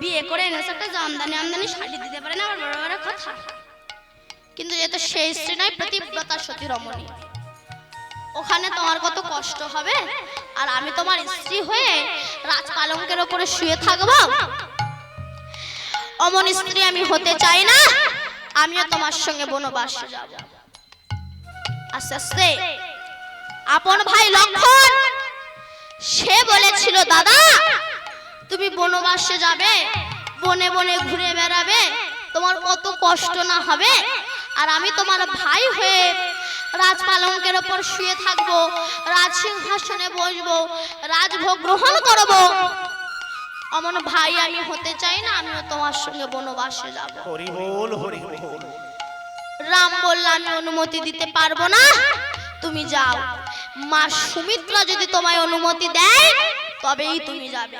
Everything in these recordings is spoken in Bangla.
বিয়ে করে এনেছে একটা জামদানি আমদানি শাড়ি দিতে পারে না, আমার বড় বড় কথা। কিন্তু যেহেতু সেই স্ত্রী নয়, প্রতিব্রতা সতী রমণী, ওখানে তোমার কত কষ্ট হবে, আর আমি তোমার স্ত্রী হয়ে রাজপালঙ্কের ওপরে শুয়ে থাকবো? অমন স্ত্রী আমি হতে চাই না, আমিও তোমার সঙ্গে বনবাসে যাব। আস্তে আস্তে আপন ভাই লক্ষণ সে বলেছিল, দাদা তুমি বনবাসে যাবে, বনে বনে ঘুরে বেড়াবে, তোমার কত কষ্ট না হবে, আর আমি তোমার ভাই হয়ে রাজপালঙ্কের ওপর শুয়ে থাকবো, রাজসিংহাসনে বসবো, রাজভোগ গ্রহণ করব। অমন ভাই আমি হতে চাই না, আমিও তোমার সঙ্গে বনবাসে যাব। হরি বল, হরি বল। রাম বলল, আমি অনুমতি দিতে পারবো না, তুমি যাও। মা সুমিত্রা যদি তোমায় অনুমতি দেয় তবেই তুমি যাবে।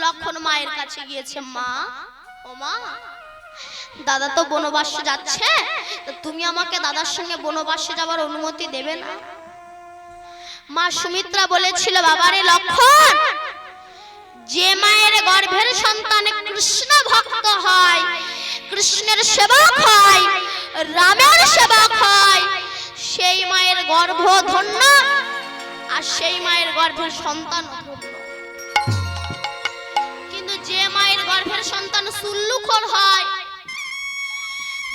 লক্ষণ মায়ের কাছে গিয়েছে, মা, ও মা, দাদা তো বনবাসে যাচ্ছে, তুমি আমাকে দাদার সঙ্গে বনবাসে যাবার অনুমতি দেবে না? মা সুমিত্রা বলেছিল, বাবারে লক্ষণ, যে মায়ের গর্ভের সন্তান কৃষ্ণ ভক্ত হয়, কৃষ্ণের সেবক হয়, রামের সেবক হয়, সেই মায়ের গর্ভ ধন্য, আর সেই মায়ের গর্ভের সন্তান ধন্য। কিন্তু যে মায়ের গর্ভের সন্তান সুল্লুখর হয়,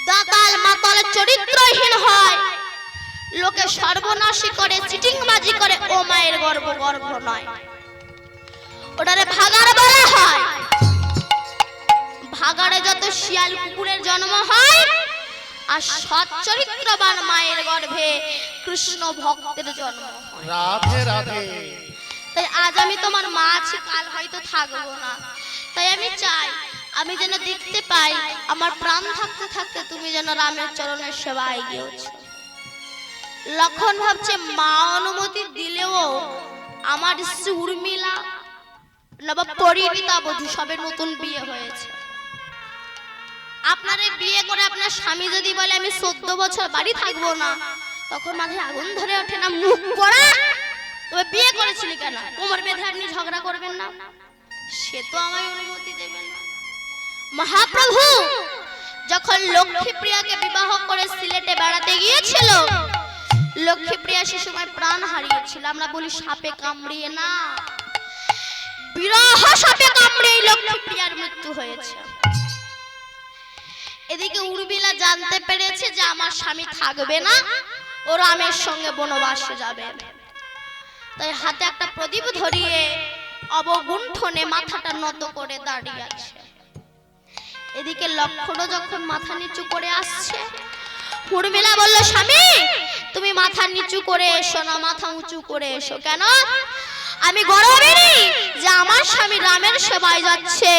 দাতাল মাতাল চরিত্রহীন হয়, লোকে সর্বনাশী করে, চিটিংবাজি করে, ও মায়ের গর্ভ গর্ভ নয়, ওটারে ভাগাড় বলা হয়। ভাগাড়ে যত শিয়াল কুকুরের জন্ম হয়, আর সৎ চরিত্রবান মায়ের গর্ভে কৃষ্ণ ভক্তের জন্ম হয়। রাধে রাধে। তাই আজ আমি তোমার মা আছি, কাল হয়তো থাকবো না, তাই আমি চাই আমি যেন দেখতে পাই আমার প্রাণ থাকতে থাকতে তুমি যেন রামের চরণের সেবায় গিয়েছো। লক্ষণ ভাবছে, মা অনুমতি দিলেও আমার স্ত্রী উর্মিলা নবাব পরিণীতা বধূ, সবে নতুন বিয়ে হয়েছে। আপনারে বিয়ে করে আপনার স্বামী যদি বলে আমি 14 বছর বাড়ি থাকবো না, তখন মাথায় আগুন ধরে ওঠে না? মুখ পড়া, তবে বিয়ে করেছিলি কেন? কোমর বেঁধে আপনি ঝগড়া করবেন না? সে তো আমায় অনুমতি দেবে না। মহাপ্রভু যখন লক্ষ্মীপ্রিয়াকে বিবাহ করে সিলেটে বেড়াতে গিয়েছিল, লক্ষ্মীপ্রিয়া সে সময় প্রাণ হারিয়েছিল। আমরা বলি সাপে কামড়িয়ে না, বিরহ সাপে কামড়িয়ে লক্ষ্মীপ্রিয়ার মৃত্যু হয়েছে। এদিকে উর্মিলা জানতে পেরেছে যে আমার স্বামী থাকবে না, ও রামের সঙ্গে বনবাসে যাবে, তাই হাতে একটা প্রদীপ ধরিয়ে অবগুণ্ঠনে মাথাটা নত করে দাঁড়িয়ে আছে। এদিকে লক্ষণও যখন মাথা নিচু করে আসছে, উর্মিলা বলল, স্বামী তুমি মাথা নিচু করে এসো না, মাথা উঁচু করে এসো। কেন? আমি গর্বিনী যে আমার স্বামী রামের সেবায় যাচ্ছে,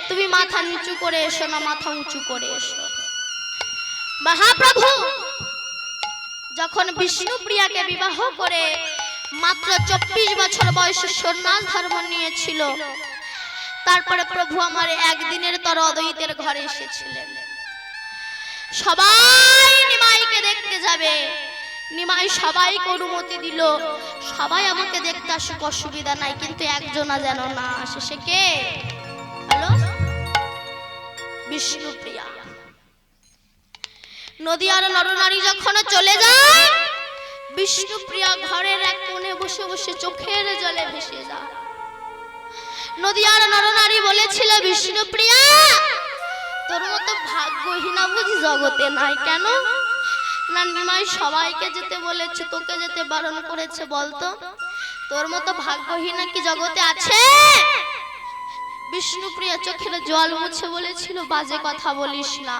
তুমি মাথা নিচু করে এসো না, মাথা উঁচু করে এসো। মহাপ্রভু যখন বিষ্ণুপ্রিয়াকে বিবাহ করে মাত্র 24 বছর বয়সে সন্ন্যাস ধর্ম নিয়েছিল, তারপরে প্রভু আমার একদিনের তর অদ্বৈতের ঘরে এসেছিলেন। সবাই নিমাইকে দেখতে যাবে, নিমাই সবাইকে অনুমতি দিল, সবাই আমাকে দেখতে আসুক, অসুবিধা নাই, কিন্তু একজনা যেন না আসে। সে কে? হ্যালো, বিষ্ণুপ্রিয়া। নদিয়ার নরনারী যখন চলে যায়, বিষ্ণুপ্রিয়া ঘরের এক কোণে বসে বসে চোখের জলে ভেসে যায়। নদিয়ার নরনারী বলেছিল, বিষ্ণুপ্রিয়া তোর মতো ভাগ্যহীনা বুঝি জগতে নাই। কেন? না নিমাই সবাইকে যেতে বলেছে, তোকে যেতে বারণ করেছে, বলতো তোর মতো ভাগ্যহীনা কি জগতে আছে? বিষ্ণুপ্রিয়া চোখের জল মুছে বলেছিল, বাজে কথা বলিস না,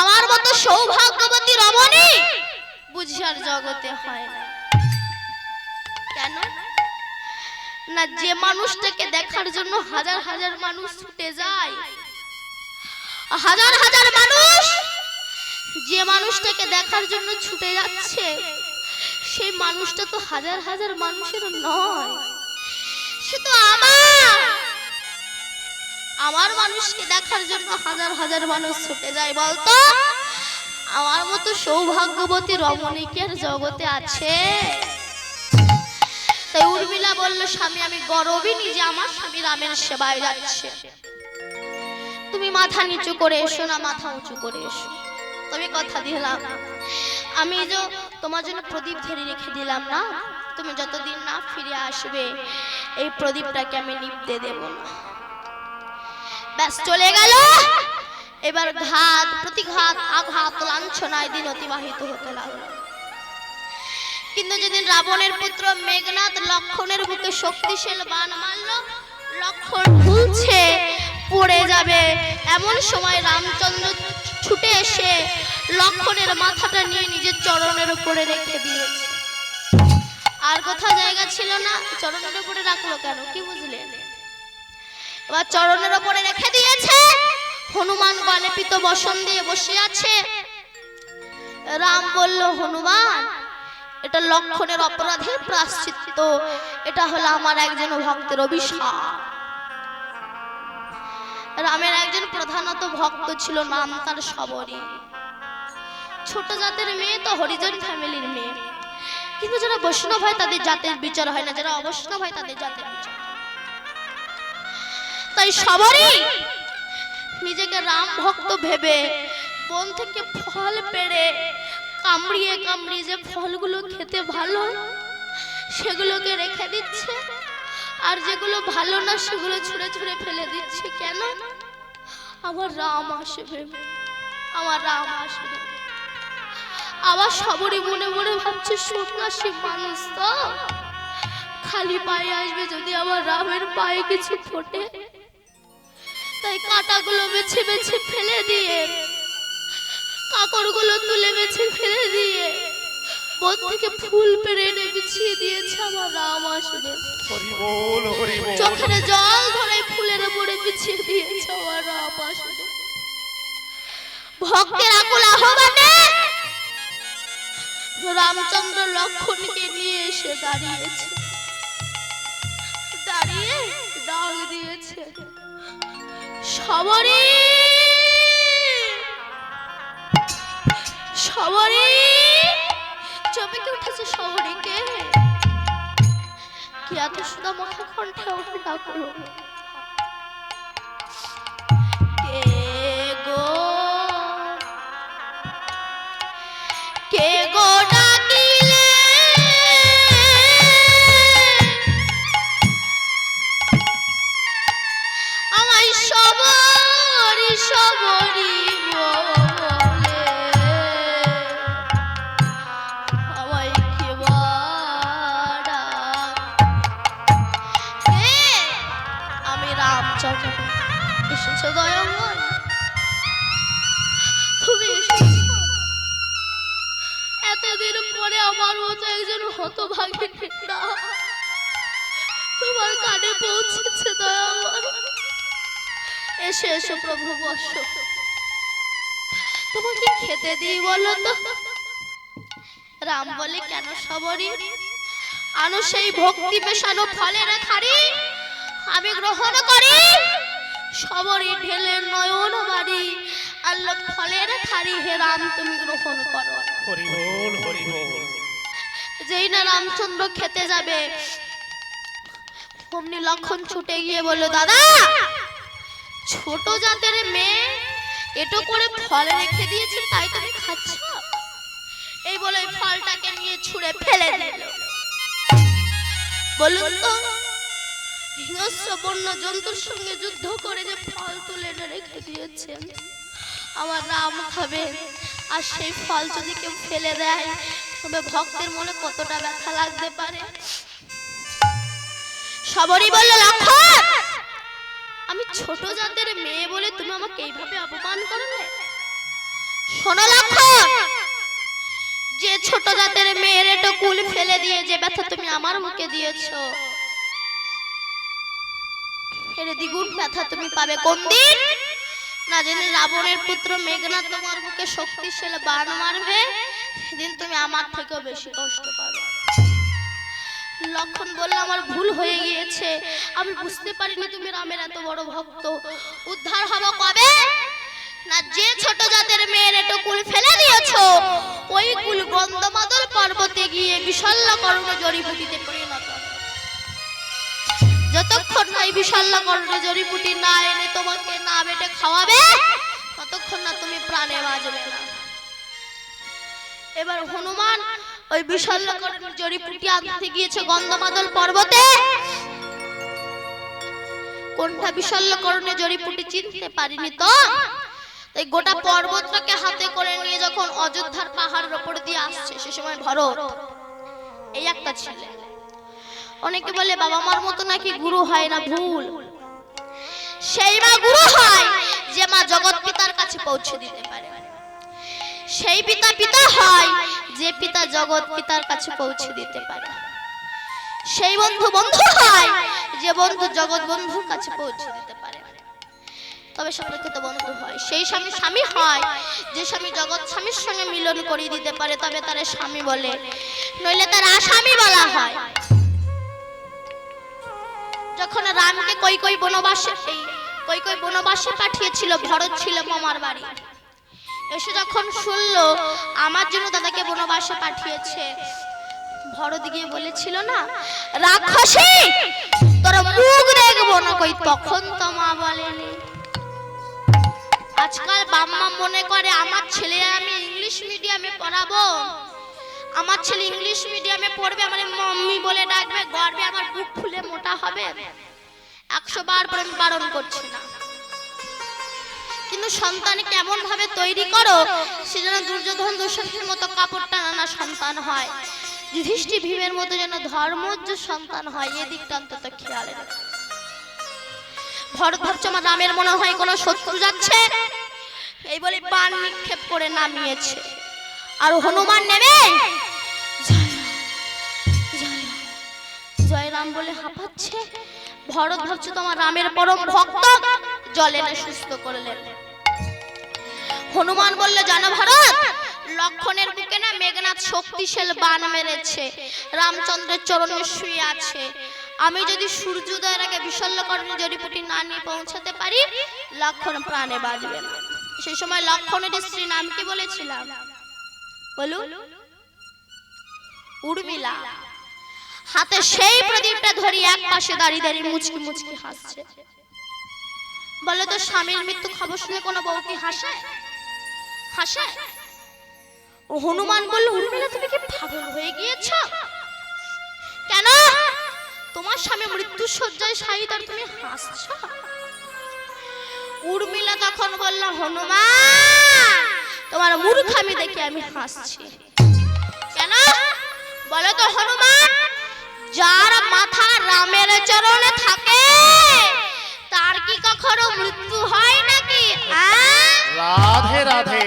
আমার মতো সৌভাগ্যবতী রমণী বুঝি আর জগতে হয় না। কেন? না যে মানুষটাকে দেখার জন্য হাজার হাজার মানুষ ছুটে যায়, হাজার হাজার মানুষ যে মানুষটাকে দেখার জন্য ছুটে যাচ্ছে, সেই মানুষটা তো হাজার হাজার মানুষের নয়, সে তো আমার মানুষকে দেখার জন্য হাজার হাজার মানুষ ছুটে যায়। বলতো আমার মতো সৌভাগ্যবতী রমণীকের জগতে আছে? তাই উর্মিলা বলল, স্বামী আমি গর্বিনী যে আমার স্বামী রামের সেবায় যাচ্ছে। তুমি মাথা নিচু করে এসো না, মাথা উঁচু করে এসো। তবে কথা দিলাম, আমি যে তোমার জন্য প্রদীপ ধরে রেখে দিলাম না, তুমি যতদিন না ফিরে আসবে এই প্রদীপটাকে আমি নিভতে দেব না। ব্যাস চলে গেল। এবার ঘাত প্রতিঘাত আঘাত লাঞ্ছনায় দিন অতিবাহিত হতে লাগলো। কিন্তু যেদিন রাবণের পুত্র মেঘনাদ লক্ষণের বুকে শক্তিশালী বাণ মারল, লক্ষণ ভুলছে পড়ে যাবে, এমন সময় রামচন্দ্র ছুটে এসে লক্ষণের মাথাটা নিয়ে নিজের চরণের উপরে রেখে দিয়েছে। আর কোথাও জায়গা ছিল না, চরণের উপরে রাখলো কেন কি বুঝলেন? এবার চরণের উপরে রেখে দিয়েছে। হনুমান গলে পিত বসন দিয়ে বসে আছে। রাম বলল, হনুমান এটা লক্ষণের অপরাধের প্রায়শ্চিত্ত, এটা হলো আমার একজন ভক্তের অভিশাপ। রামের একজন প্রধানত ভক্ত ছিল, নাম তার শবরী। ছোট জাতের মেয়ে তো, হরিজন ফ্যামিলির মেয়ে, কিন্তু যারা বৈষ্ণব হয় তাদের জাতের বিচার হয় না, যারা অবৈষ্ণব হয় তাদের জাতের বিচার। তাই শবরী নিজেকে রাম ভক্ত ভেবে বন থেকে ফল পেড়ে কামড়িয়ে কামড়িয়ে যে ফলগুলো খেতে ভালো সেগুলোকে রেখে দিচ্ছে, আর যেগুলো ভালো না সেগুলো ছুঁড়ে ছুঁড়ে ফেলে দিচ্ছে। কেন? আমার রাম আসবে, আমার রাম আসবে। আবার শবরী মনে মনে ভাবছে, সন্ন্যাসী মানুষ তো, খালি পায়ে আসবে, যদি আমার রামের পায়ে কিছু ফোটে। তাই কাঁটাগুলো বেছে বেছে ফেলে দিয়ে, কাকড়গুলো তুলে বেছে ফেলে দিয়ে বন থেকে ফুল পেড়ে এনে বিছিয়ে দিয়েছে, আমার রাম আসবে। হরি বল, হরি বল। চোখের জল ধরে ফুলের উপরে বিছিয়ে দিয়েছে, আমার রাম আসবে। ভক্তের আকুল আহ্বানে রামচন্দ্র লক্ষণকে নিয়ে এসে দাঁড়িয়েছে, দাঁড়িয়ে ডাক দিয়েছে, শবরী শবরী। চমকে উঠেছে শবরীকে, কি এত সুদা মাথা কণ্ঠে ওঠে ডাকলো, কে গো কে গো ডাকিলে আমায় শবরী শবরী বলে, আমায় কে বাড়া। আমি রামচন্দ্র, এসেছো দয়াময়, তুমি এসেছো। এতদিন পরে আমার মতো একজন হতভাগী না তোমার কানে পৌঁছেছে দয়াময়। এসে এসো প্রভু, বসো, তোমাকে খেতে দিই বলো তো। রাম বলে, কেন শবরী? আনো সেই ভক্তি মেশানো ফলের থারি, আমি গ্রহণ করি। শবরী ঢেলে নয়ন বাড়ি, আল্লাহ ফলের থারি, হে রাম তুমি গ্রহণ করো। হরি বল, হরি বল। যেই না রামচন্দ্র খেতে যাবে, অমনি লক্ষণ ছুটে গিয়ে বলল, দাদা ছোট জাতের মেয়ে এটো করে ফল রেখে দিয়েছে, তাই তুমি খাচ্ছ? এই বলে ফলটাকে নিয়ে ছুঁড়ে ফেলে দিল। বলুন তো, হিংস্র বন্য জন্তুর সঙ্গে যুদ্ধ করে যে ফল তুলে এনে রেখে দিয়েছেন আমার রাম খাবে, আর সেই ফল যদি কেউ ফেলে দেয় তবে ভক্তের মনে কতটা ব্যথা লাগতে পারে। শবরী বলল, লক্ষণ আমি ছোট জাতের মেয়ে বলে তুমি আমাকে এইভাবে অপমান করলে? শোনো লক্ষণ, যে ছোট জাতের মেয়ের এটো কুল ফেলে দিয়ে যে ব্যথা তুমি আমার মুখে দিয়েছো, এর দ্বিগুণ ব্যথা তুমি পাবে কোন দিন? না জেনে রাবণের পুত্র মেঘনাদ তোমার বুকে শক্তিশালী বাণ মারবে, সেদিন তুমি আমার থেকেও বেশি কষ্ট পাবে। লক্ষণ বলল, আমার ভুল হয়ে গিয়েছে, আমি বুঝতে পারিনি তুমি রামের এত বড় ভক্ত। উদ্ধার হব কবে? না যে ছোট জাতের মেয়ের এটো কুল ফেলে দিয়েছো, ওই কুল গন্ধমাদল পর্বতে গিয়ে বিশাল করণ জড়িবুটিতে পরিণত। যতক্ষণ না এই বিশল্যকরণে জড়িবুটি না এনে তোমাকে না বেটে খাওয়াবে ততক্ষণ না তুমি প্রাণে বাঁচবে না। এবার হনুমান ওই বিশল্যকরণে জড়িবুটি আনতে গিয়েছে গন্ধমাদল পর্বতে। কোনটা বিশল্যকরণে জড়িবুটি চিনতে পারিনি তো, তাই গোটা পর্বতটাকে হাতে করে নিয়ে যখন অযোধ্যার পাহাড়ের উপর দিয়ে আসছে, সে সময় ভরত এই একটা ছেলে। অনেকে বলে বাবা মার মতো নাকি গুরু হয় না, ভুল। সেই মা গুরু হয় যে মা জগৎ পিতার কাছে পৌঁছে দিতে পারে। সেই পিতা পিতা হয় যে পিতা জগৎ পিতার কাছে পৌঁছে দিতে পারে। সেই বন্ধু বন্ধু হয় যে বন্ধু জগৎ বন্ধুর কাছে পৌঁছে দিতে পারে। তবে সম্পর্কিত বন্ধু হয়। সেই স্বামী স্বামী হয় যে স্বামী জগৎ স্বামীর সঙ্গে মিলন করিয়ে দিতে পারে, তবে তার স্বামী বলে, নইলে তার আসামি বলা হয়। যখন রামকে কৈকেয়ী বনবাসে পাঠিয়েছিল, ভরত ছিল মামার বাড়ি। এসে যখন শুনলো আমার জন্য দাদাকে বনবাসে পাঠিয়েছে, ভরত গিয়ে বলেছিল না, রাক্ষসী তোর মুখ দেখবো না কই, তখন তো মা বলেনি। আজকাল বাবা মনে করে আমার ছেলে আমি ইংলিশ মিডিয়ামে পড়াবো, আমার ছেলে ইংলিশ মিডিয়ামে পড়বে, আমার মাম্মি বলে ডাকবে, গর্বে আমার বুক ফুলে মোটা হবে। 100 বার বারণ করছি না, কিন্তু সন্তানকে এমন ভাবে তৈরি করো সে যেন দুর্যোধন দুঃশাসনের মতো কাপড় টানা সন্তান হয়, যুধিষ্ঠির ভীমের মতো যেন ধর্মজ্ঞ সন্তান হয়। এদিকটা অন্তত খেয়াল রেখো। ভরত ভাবছে আমার রামের মনে হয় কোনো শত্রু যাচ্ছে, এই বলে বাণ নিক্ষেপ করে নামিয়েছে। আর হনুমান নেমে জয় রাম বলে হাঁপাচ্ছে। ভরত ভাবছে তোমার রামের পরম ভক্ত, জলে না সুস্থ করলেন। হনুমান বললে জানো ভরত, লক্ষণের বুকে না মেঘনাথ শক্তিশালী বাণ মেরেছে, রামচন্দ্রের চরণে শুয়ে আছে। আমি যদি সূর্যোদয়ের আগে বিশল্যকরণে জড়িবুটি না নিয়ে পৌঁছাতে পারি, লক্ষণ প্রাণে বাঁচবে না। সেই সময় লক্ষণের স্ত্রী নাম কি বলেছিলাম বলুন? উর্মিলা। হাতে সেই প্রদীপটা ধরি এক পাশে দাঁড়িয়ে দাঁড়িয়ে মুচকি মুচকি হাসছে। বলে তো স্বামীর মৃত্যু খবর শুনে কোনো বউ কি হাসে? হাসে? ও হনুমান বলল, উর্মিলা তুমি কি পাগল হয়ে গিয়েছো? কেন তোমার স্বামী মৃত্যু শয্যায় শায়িত আর তুমি হাসছো? উর্মিলা তখন বলল, হনুমান তোমার মূর্খামি দেখে আমি হাসছি। কেন বলো তো হনুমান, যার মাথা রামের চরণে থাকে তার কি কখনো মৃত্যু হয় নাকি? রাধে রাধে।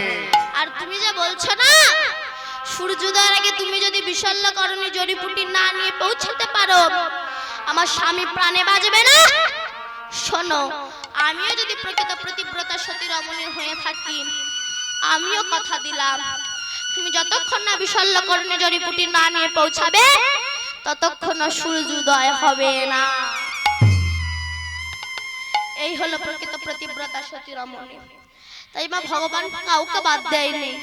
আর তুমি যে বলছো না সূর্যোদয়ের আগে তুমি যদি বিশল্যকরণে জড়িবুটি না নিয়ে পৌঁছাতে পারো আমার স্বামী প্রাণে বাঁচবে না, শোনো আমিও যদি প্রকৃত প্রতিব্রতা সতী রমণী হয়ে থাকি, আমিও কথা দিলাম তুমি যতক্ষণ না বিশল্যকরণে জড়িবুটি না নিয়ে পৌঁছাবে ততক্ষণ সূর্যোদয় হবে না। এই হলো প্রকৃত প্রতিব্রতা সতী রমণী। তাই মা ভগবান কাউকে বাদ দেয়নি,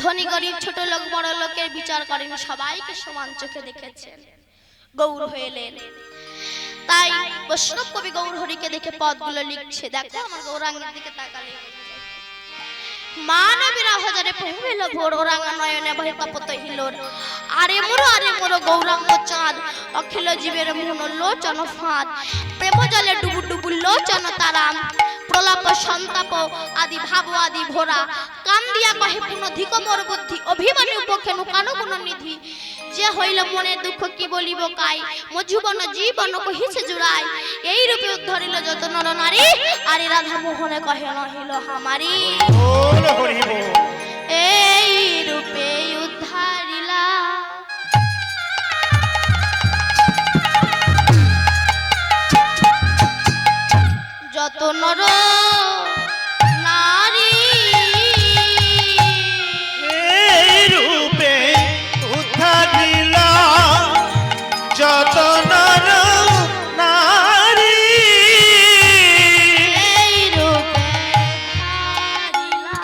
ধনী গরিব ছোট লোক বড় লোকের বিচার করেন, সবাইকে সমান চোখে দেখেছেন। গৌর হইলেন, তাই বৈষ্ণব কবি গৌর হরিকে দেখে পদগুলো লিখছে। দেখো আমার গৌরাঙ্গের দিকে তাকালে, মানবীরা হাজারে পহিল ভোর, ওরাঙ্গা নয়নে বহে কপত হিলোর। আরে মোর গৌরাঙ্গ চাঁদ, অখিল জীবের মন লোচন ফাঁদ। প্রেম জলে ডুবু ডুবু লোচন তারাম, প্রলাপ সন্তাপ আদি ভাব আদি ভোরা। কাম দিয়া কহে পুনধিক মোর বুদ্ধি, অভিমানী উপখেনু কানু গুণ নিধি। যে হইল মনের দুঃখ কি বলিব কাই, মজুবন জীবন কহিছে জুড়াই। এই রূপে উদ্ধরিল যত নর নারী, আরে রাধা মোহনে কহে নহিল হামারি। বল হরি বল। এই রূপে উদ্ধারিলা যত নর নারী, এই রূপে উদ্ধারিলা যত নর নারী। এই রূপে উদ্ধারিলা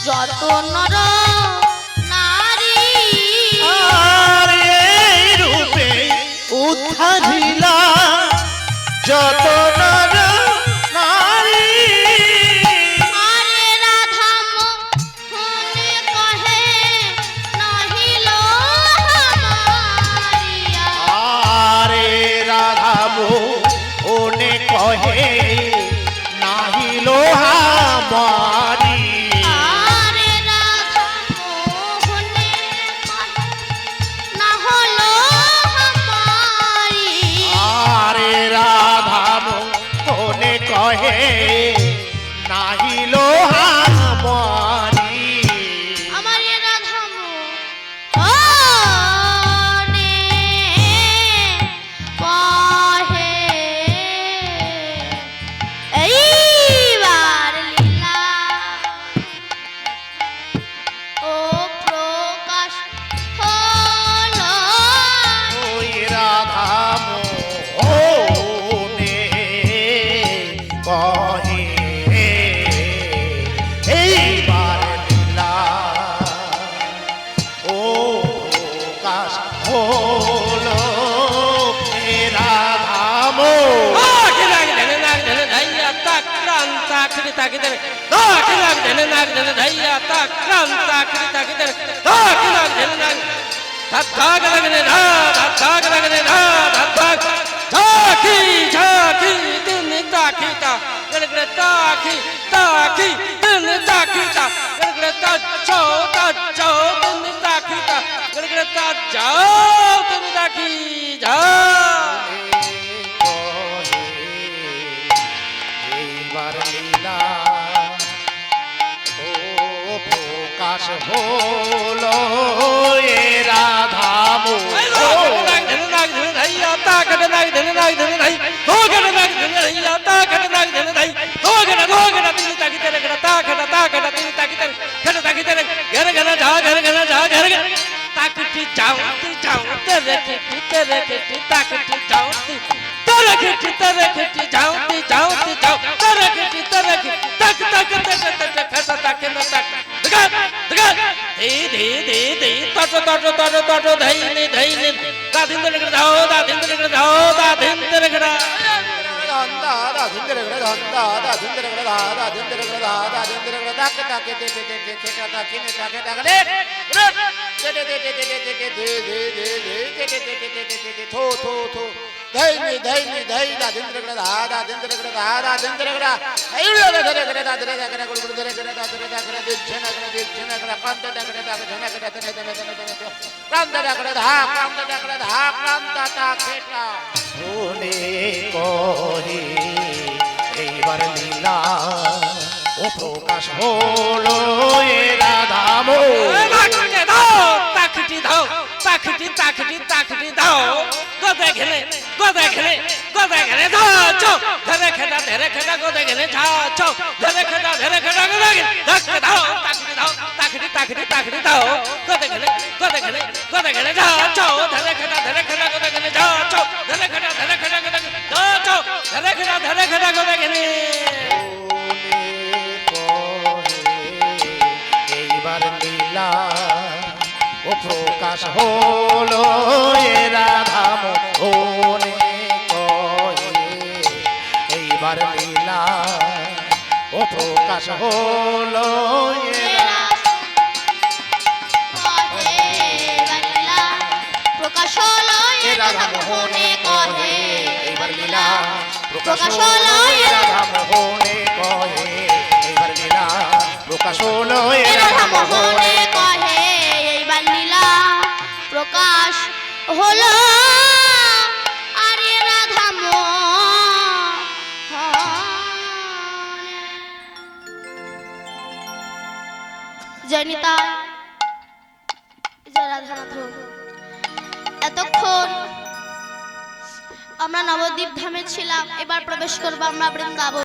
যত নর উদ্ধারিলা যত নর নারী। আরে রাধা মোহনে কহে নাহিল হামারিয়া। আরে রাধা মোহনে কহে নাহি লোহা মারি। আরে রাধা মোহনে কহে না হলো হামারি। আরে রাধা মোহনে কহে নাহি লোহা মারি। আমার এ রাধা মোহনে কহে এইবার লীলা ও প্রকাশ হলো। ওই রাধা মোহনে কহে এইবার লীলা ও প্রকাশ হলো। এ রাধা মোহন যাও তুমি দেখি যাও এইবার লীলা ও প্রকাশ হলো। এ রাধা ভুলে কহে এইবার লীলা ও প্রকাশ হলো। এ রাধা মোহন এইবার লীলা ও প্রকাশ হলো। এ রাধা মোহনে কহে এইবার লীলা ও প্রকাশ হলো। এ প্রকাশ হলো এ রাধা মোহনে কহে এইবার লীলা প্রকাশ হলো। এ রাধা মোহনে কহে এইবার লীলা প্রকাশ হলো। এ রাধা মোহনে কহে এইবার লীলা প্রকাশ হলো। আরে রাধা মোহনে জনিতা জয় রাধানাথ। এতক্ষণ আমরা নবদ্বীপ ধামে ছিলাম, এবার প্রবেশ করবো আমরা বৃন্দাবন।